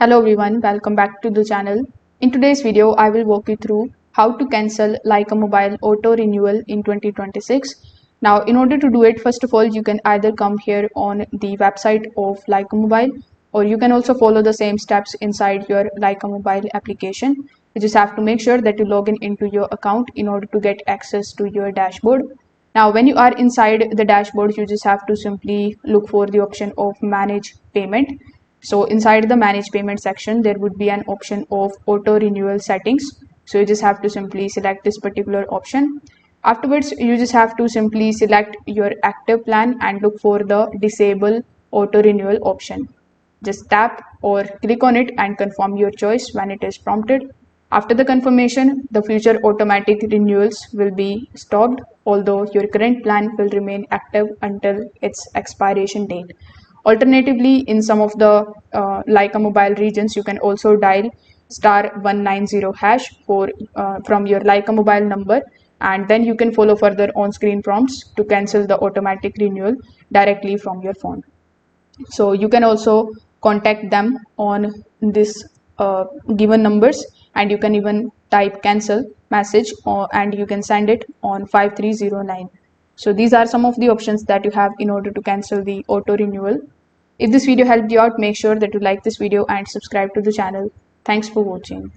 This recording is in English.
Hello everyone, welcome back to the channel. In today's video, I will walk you through how to cancel Lycamobile auto renewal in 2026. Now, in order to do it, first of all, you can either come here on the website of Lycamobile, or you can also follow the same steps inside your Lycamobile application. You just have to make sure that you log in into your account in order to get access to your dashboard. Now, when you are inside the dashboard, you just have to simply look for the option of manage payment. So inside the manage payment section, there would be an option of auto renewal settings. So you just have to simply select this particular option. Afterwards, you just have to simply select your active plan and look for the disable auto renewal option. Just tap or click on it and confirm your choice when it is prompted. After the confirmation, the future automatic renewals will be stopped, although your current plan will remain active until its expiration date. Alternatively, in some of the Lycamobile regions, you can also dial *190# from your Lycamobile number, and then you can follow further on-screen prompts to cancel the automatic renewal directly from your phone. So you can also contact them on this given numbers, and you can even type cancel message and you can send it on 5309. So these are some of the options that you have in order to cancel the auto renewal. If this video helped you out, make sure that you like this video and subscribe to the channel. Thanks for watching.